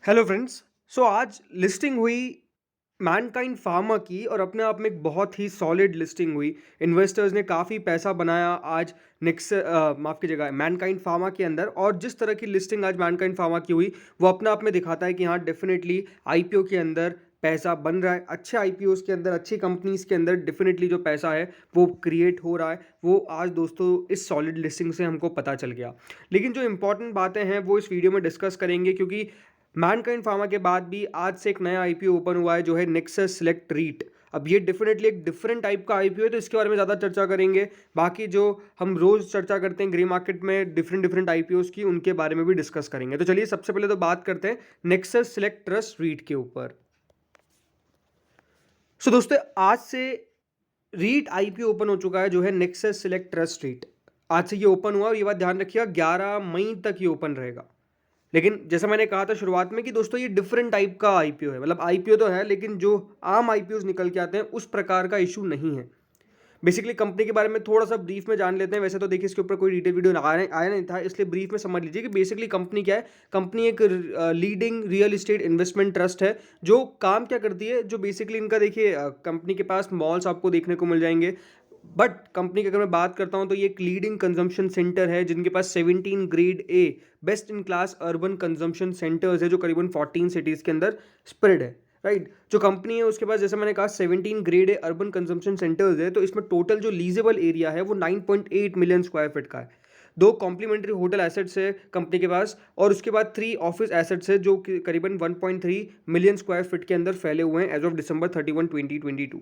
Hello friends. आज listing हुई Mankind pharma की और अपने आप में एक बहुत ही सॉलिड लिस्टिंग हुई। इन्वेस्टर्स ने काफ़ी पैसा बनाया आज माफ़ कीजिएगा मैनकाइंड फार्मा के अंदर। और जिस तरह की लिस्टिंग आज मैनकाइंड फार्मा की हुई वो अपने आप में दिखाता है कि हाँ डेफिनेटली आईपीओ के अंदर पैसा बन रहा है। अच्छे आईपीओस के अंदर अच्छी कंपनीज के अंदर डेफिनेटली जो पैसा है वो क्रिएट हो रहा है। वो आज दोस्तों इस सॉलिड लिस्टिंग से हमको पता चल गया। लेकिन जो इंपॉर्टेंट बातें हैं वो इस वीडियो में डिस्कस करेंगे, क्योंकि मैनकाइंड फार्मा के बाद भी आज से एक नया आईपीओ ओपन हुआ है जो है नेक्सस सिलेक्ट रीट। अब ये डेफिनेटली एक डिफरेंट टाइप का आईपीओ है, तो इसके बारे में ज़्यादा चर्चा करेंगे। बाकी जो हम रोज़ चर्चा करते हैं ग्रे मार्केट में डिफरेंट डिफरेंट आईपीओस की, उनके बारे में भी डिस्कस करेंगे। तो चलिए सबसे पहले तो बात करते हैं नेक्सस सिलेक्ट ट्रस्ट रीट के ऊपर। दोस्तों आज से रीट आईपीओ ओपन हो चुका है जो है नेक्सस सिलेक्ट ट्रस्ट रीट। आज से ये ओपन हुआ और ये बात ध्यान रखिएगा 11 मई तक ये ओपन रहेगा। लेकिन जैसा मैंने कहा था शुरुआत में कि दोस्तों ये डिफरेंट टाइप का आईपीओ है। मतलब आईपीओ तो है लेकिन जो आम आईपीओ निकल के आते हैं उस प्रकार का इशू नहीं है। बेसिकली कंपनी के बारे में थोड़ा सा ब्रीफ में जान लेते हैं। वैसे तो देखिए इसके ऊपर कोई डिटेल वीडियो आया नहीं था, इसलिए ब्रीफ में समझ लीजिए कि बेसिकली कंपनी क्या है। कंपनी एक leading real estate investment trust है जो काम क्या करती है। जो बेसिकली इनका देखिए कंपनी के पास मॉल्स आपको देखने को मिल जाएंगे। बट कंपनी की अगर मैं बात करता हूं तो ये एक लीडिंग कंजम्पशन सेंटर है जिनके पास 17 grade A best in class urban consumption centres है जो करीबन 14 सिटीज़ के अंदर स्प्रेड है। राइट, जो कंपनी है उसके पास जैसे मैंने कहा 17 grade a urban consumption centres है। तो इसमें टोटल जो लीजेबल एरिया है वो 9.8 मिलियन स्क्वायर फीट का है। दो कॉम्प्लीमेंट्री होटल एसेट्स है कंपनी के पास और उसके बाद 3 ऑफिस एसेट्स है जो कि करीबन 1.3 मिलियन स्क्वायर फीट के अंदर फैले हुए हैं एज ऑफ दिसंबर 31 2022।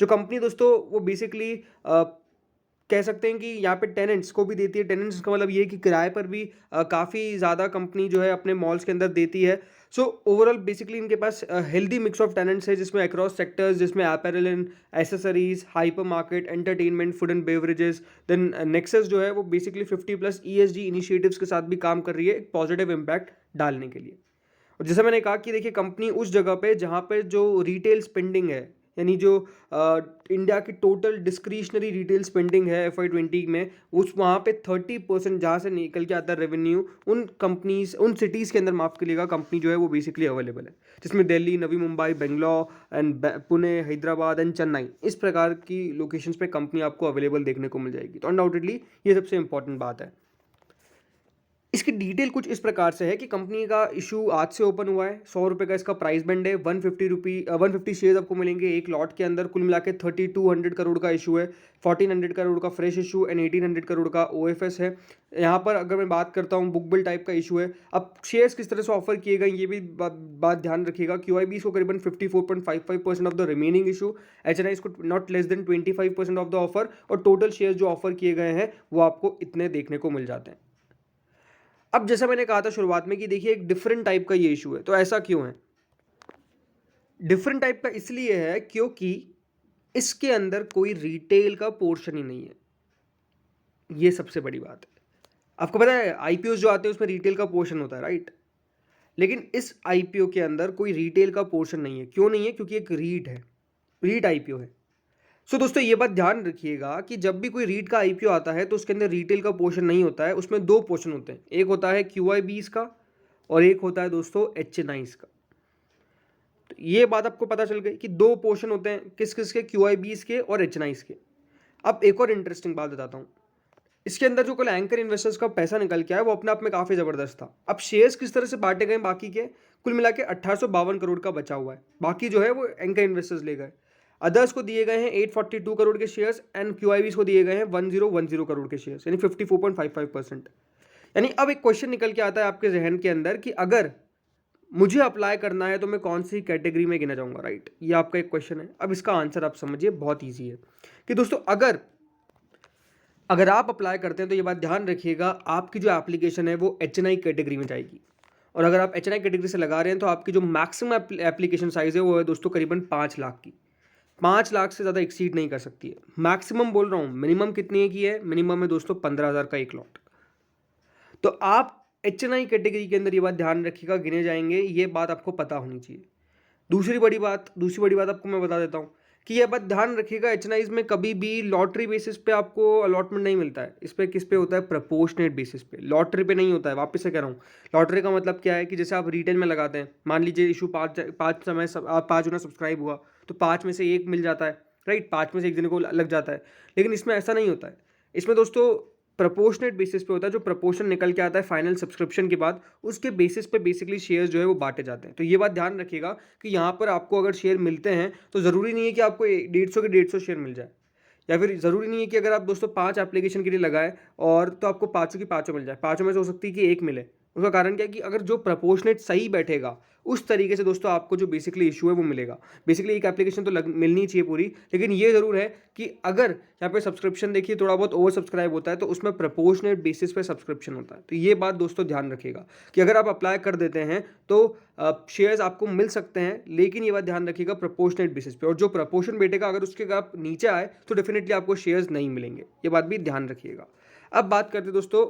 जो कंपनी दोस्तों वो बेसिकली कह सकते हैं कि यहाँ पे टेनेंट्स को भी देती है। टेनेंट्स का मतलब ये है कि किराए पर भी काफ़ी ज़्यादा कंपनी जो है अपने मॉल्स के अंदर देती है। ओवरऑल बेसिकली इनके पास हेल्दी मिक्स ऑफ टेनेंट्स है जिसमें अक्रॉस सेक्टर्स, जिसमें apparel and accessories, hyper market, entertainment, food and beverages. Then Nexus जो है वो बेसिकली 50+ ईएसजी इनिशिएटिव्स के साथ भी काम कर रही है एक पॉजिटिव इम्पैक्ट डालने के लिए। और जैसा मैंने कहा कि देखिए कंपनी उस जगह पे जहाँ पे जो रिटेल स्पेंडिंग है, यानी जो इंडिया की टोटल डिस्क्रिशनरी रिटेल स्पेंडिंग है FY20 में, उस वहाँ पे 30% जहाँ से निकल के आता है रेवेन्यू उन कंपनीज उन सिटीज़ के अंदर माफ़ करिएगा कंपनी जो है वो बेसिकली अवेलेबल है। जिसमें दिल्ली, नवी मुंबई, बेंगलोर एंड पुणे, हैदराबाद एंड चेन्नई, इस प्रकार की लोकेशंस पे कंपनी आपको अवेलेबल देखने को मिल जाएगी। तो अनडाउटेडली ये सबसे इंपॉर्टेंट बात है। इसकी डिटेल कुछ इस प्रकार से है कि कंपनी का इशू आज से ओपन हुआ है। 100 रुपये का इसका प्राइस बैंड है। 150 शेयर्स आपको मिलेंगे एक लॉट के अंदर। कुल मिला के 3200 करोड़ का इशू है। 1400 करोड़ का फ्रेश इशू एंड 1800 करोड़ का OFS है। यहाँ पर अगर मैं बात करता हूँ बुक बिल टाइप का इशू है। अब शेयर्स किस तरह से ऑफर किए गए ये भी बात ध्यान रखिएगा। QIB को करीबन 54.55% of the remaining issue, HNI को not less than 25% of the offer, और टोटल शेयर्स जो ऑफर किए गए हैं वो आपको इतने देखने को मिल जाते हैं। अब जैसा मैंने कहा था शुरुआत में कि देखिए एक डिफरेंट टाइप का ये इशू है। तो ऐसा क्यों है? डिफरेंट टाइप का इसलिए है क्योंकि इसके अंदर कोई रिटेल का पोर्शन ही नहीं है। ये सबसे बड़ी बात है। आपको पता है आईपीओ जो आते हैं उसमें रिटेल का पोर्शन होता है, राइट? लेकिन इस आईपीओ के अंदर कोई रिटेल का पोर्शन नहीं है। क्यों नहीं है? क्योंकि एक रीट है, रीट आईपीओ है। दोस्तों ये बात ध्यान रखिएगा कि जब भी कोई रीट का आईपीओ आता है तो उसके अंदर रिटेल का पोर्शन नहीं होता है। उसमें दो पोर्शन होते हैं, एक होता है QIBs का और एक होता है दोस्तों HNIs का। तो ये बात आपको पता चल गई कि दो पोर्शन होते हैं, किस किस के? QIBs के और HNIs के। अब एक और इंटरेस्टिंग बात बताता हूँ। इसके अंदर जो कल एंकर इन्वेस्टर्स का पैसा निकल के आया वो अपने आप में काफ़ी ज़बरदस्त था। अब शेयर्स किस तरह से बांटे गए बाकी के? कुल मिला के 1852 करोड़ का बचा हुआ है। बाकी जो है वो एंकर इन्वेस्टर्स ले गए। अदर्स को दिए गए हैं 842 करोड़ के शेयर्स एंड QIBs को दिए गए हैं 1010 करोड़ के शेयर्स, यानी 54.55%। यानी अब एक क्वेश्चन निकल के आता है आपके जहन के अंदर कि अगर मुझे अप्लाई करना है तो मैं कौन सी कैटेगरी में गिना जाऊंगा, राइट? ये आपका एक क्वेश्चन है। अब इसका आंसर आप समझिए, बहुत ईजी है कि दोस्तों अगर अगर आप अप्लाई करते हैं तो ये बात ध्यान रखिएगा आपकी जो एप्लीकेशन है वो HNI कैटेगरी में जाएगी। और अगर आप HNI कैटेगरी से लगा रहे हैं तो आपकी जो मैक्सिमम एप्लीकेशन साइज है वो है दोस्तों करीबन 5 लाख की। 5 लाख से ज़्यादा एक्सीड नहीं कर सकती है। मैक्सिमम बोल रहा हूँ, मिनिमम कितनी है की है? मिनिमम है दोस्तों 15,000 का एक लॉट। तो आप HNI कैटेगरी के अंदर ये बात ध्यान रखिएगा, गिने जाएंगे। ये बात आपको पता होनी चाहिए। दूसरी बड़ी बात आपको मैं बता देता हूँ कि ये बात ध्यान रखिएगा, एचएनआईज में कभी भी लॉटरी बेसिस पे आपको अलॉटमेंट नहीं मिलता है। इस पे किस पे होता है? प्रोपोर्शनेट बेसिस पे, लॉटरी पे नहीं होता है। वापस से कह रहा हूँ, लॉटरी का मतलब क्या है कि जैसे आप रिटेल में लगाते हैं, मान लीजिए इशू पाँच समय आप 5 गुना सब्सक्राइब हुआ तो 5 में से 1 मिल जाता है, राइट? 5 में से 1 जने को लग जाता है। लेकिन इसमें ऐसा नहीं होता है। इसमें दोस्तों प्रोपोर्शनेट बेसिस पे होता है, जो प्रोपोर्शन निकल के आता है फाइनल सब्सक्रिप्शन के बाद, उसके बेसिस पे बेसिकली शेयर्स जो है वो बांटे जाते हैं। तो ये बात ध्यान रखिएगा कि यहाँ पर आपको अगर शेयर मिलते हैं तो ज़रूरी नहीं है कि आपको 150 के 150 शेयर मिल जाए, या फिर ज़रूरी नहीं है कि अगर आप दोस्तों 5 एप्लीकेशन के लिए लगाए और तो आपको पाँचों की पाँचों मिल जाए। पाँचों में से हो सकती है कि एक मिले। उसका कारण क्या है कि अगर जो प्रोपोर्शनेट सही बैठेगा उस तरीके से दोस्तों आपको जो बेसिकली इशू है वो मिलेगा। बेसिकली एक एप्लीकेशन तो मिलनी चाहिए पूरी, लेकिन ये ज़रूर है कि अगर यहाँ पे सब्सक्रिप्शन देखिए थोड़ा बहुत ओवर सब्सक्राइब होता है तो उसमें प्रोपोर्शनेट बेसिस पे सब्सक्रिप्शन होता है। तो ये बात दोस्तों ध्यान रखिएगा कि अगर आप अप्लाई कर देते हैं तो शेयर्स आपको मिल सकते हैं, लेकिन ये बात ध्यान रखिएगा प्रोपोर्शनेट बेसिस पे, और जो प्रपोर्शन बैठेगा अगर उसके आप नीचे आए तो डेफिनेटली आपको शेयर्स नहीं मिलेंगे। ये बात भी ध्यान रखिएगा। अब बात करते हैं दोस्तों,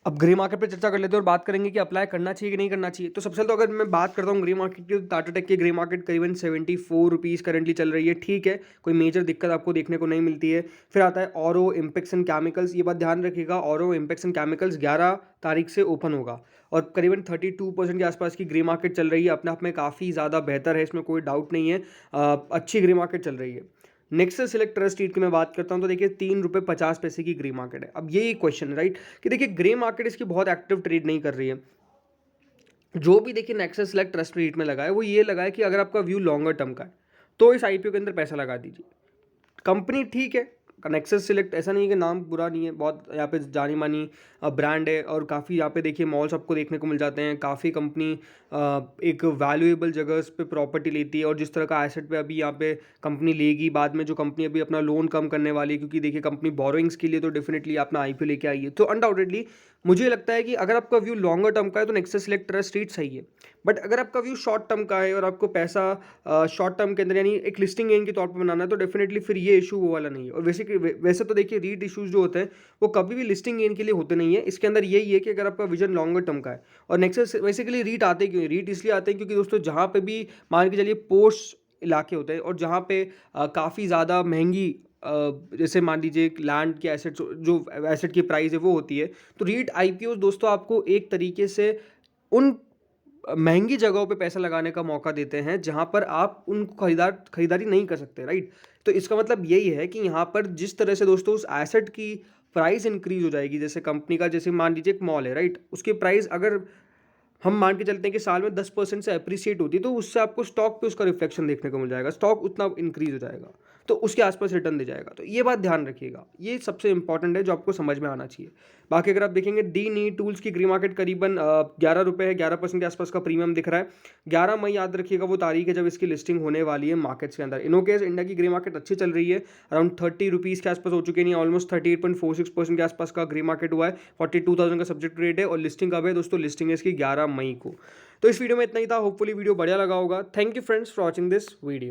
अब ग्रे मार्केट पे चर्चा कर लेते हैं और बात करेंगे कि अप्लाई करना चाहिए कि नहीं करना चाहिए। तो सबसे पहले तो अगर मैं बात करता हूँ ग्रे मार्केट की, तो टाटा टेक की ग्रे मार्केट करीबन 74 रुपीज़ करंटली चल रही है। ठीक है, कोई मेजर दिक्कत आपको देखने को नहीं मिलती है। फिर आता है औरो इम्पेक्स एंड केमिकल्स। ये बात ध्यान रखिएगा, औरो इम्पेक्स एंड केमिकल्स 11 तारीख से ओपन होगा और करीबन 32% के आसपास की ग्रे मार्केट चल रही है। अपने आप में काफ़ी ज़्यादा बेहतर है, इसमें कोई डाउट नहीं है। अच्छी ग्रे मार्केट चल रही है। नेक्सस सिलेक्ट ट्रस्ट रीट की मैं बात करता हूं तो देखिए 3 रुपये 50 पैसे की ग्रे मार्केट है। अब यही क्वेश्चन है, राइट, कि देखिए ग्रे मार्केट इसकी बहुत एक्टिव ट्रेड नहीं कर रही है। जो भी देखिए नेक्सस सिलेक्ट ट्रस्ट रीट में लगा है वो ये लगा है कि अगर आपका व्यू लॉन्गर टर्म का है तो इस आईपीओ के अंदर पैसा लगा दीजिए। कंपनी ठीक है, नेक्सस सिलेक्ट ऐसा नहीं है कि नाम बुरा नहीं है, बहुत यहाँ पे जानी मानी ब्रांड है और काफ़ी यहाँ पे देखिए मॉल्स आपको देखने को मिल जाते हैं। काफ़ी कंपनी एक वैल्यूएबल जगह पे प्रॉपर्टी लेती है और जिस तरह का एसेट पे अभी यहाँ पे कंपनी लेगी, बाद में जो कंपनी अभी अपना लोन कम करने वाली है, क्योंकि देखिए कंपनी बोरोइंग्स के लिए तो डेफिनेटली अपना आईपीओ लेके आई है। तो अनडाउटेडली मुझे लगता है कि अगर आपका व्यू लॉन्गर टर्म का है तो नेक्सस सिलेक्ट ट्रस्ट रीट सही है। बट अगर आपका व्यू शॉर्ट टर्म का है और आपको पैसा शॉर्ट टर्म के अंदर यानी एक लिस्टिंग गेन के तौर पर बनाना है तो डेफिनेटली फिर ये इशू वो वाला नहीं है। और वैसे तो देखिए रीट इशूज जो होते हैं वो कभी भी लिस्टिंग गेन के लिए होते नहीं है। इसके अंदर यही है कि अगर आपका विजन लॉन्गर टर्म का है। और नेक्सस बेसिकली रीट आते क्यों हैं? रीट इसलिए आते हैं क्योंकि दोस्तों जहाँ पे भी मान के चलिए पोस्ट इलाके होते हैं और जहाँ पे काफ़ी ज़्यादा महंगी जैसे मान लीजिए लैंड के एसेट्स, जो एसेट की प्राइस है वो होती है, तो रीट आईपीओ दोस्तों आपको एक तरीके से उन महंगी जगहों पे पैसा लगाने का मौका देते हैं जहां पर आप उनको खरीदारी नहीं कर सकते, राइट? तो इसका मतलब यही है कि यहाँ पर जिस तरह से दोस्तों उस एसेट की प्राइस इंक्रीज हो जाएगी, जैसे कंपनी का, जैसे मान लीजिए एक मॉल है, राइट, उसकी प्राइस अगर हम मान के चलते हैं कि साल में 10% से अप्रिसिएट होती है तो उससे आपको स्टॉक पे उसका रिफ्लेक्शन देखने को मिल जाएगा, स्टॉक उतना इंक्रीज हो जाएगा तो उसके आसपास रिटर्न दे जाएगा। तो ये बात ध्यान रखिएगा, ये सबसे इंपॉर्टेंट है जो आपको समझ में आना चाहिए। बाकी अगर आप देखेंगे डी नी टूल्स की ग्री मार्केट करीबन 11 रुपये है, 11% के आसपास का प्रीमियम दिख रहा है। 11 मई याद रखिएगा वो तारीख है जब इसकी लिस्टिंग होने वाली है मार्केट्स के अंदर। इनोकेस इंडिया की ग्री मार्केट अच्छी चल रही है, अराउंड 30 रुपीज़ के आसपास हो चुके हैं, ऑलमोस्ट 38.46% के आसपास का ग्री मार्केट हुआ है। 42,000 का सब्जेक्ट रेट है और लिस्टिंग कब है दोस्तों? लिस्टिंग है इसकी 11 मई को। तो इस वीडियो में इतना ही था, होपफुली वीडियो बढ़िया लगा होगा। Thank you friends for watching this video.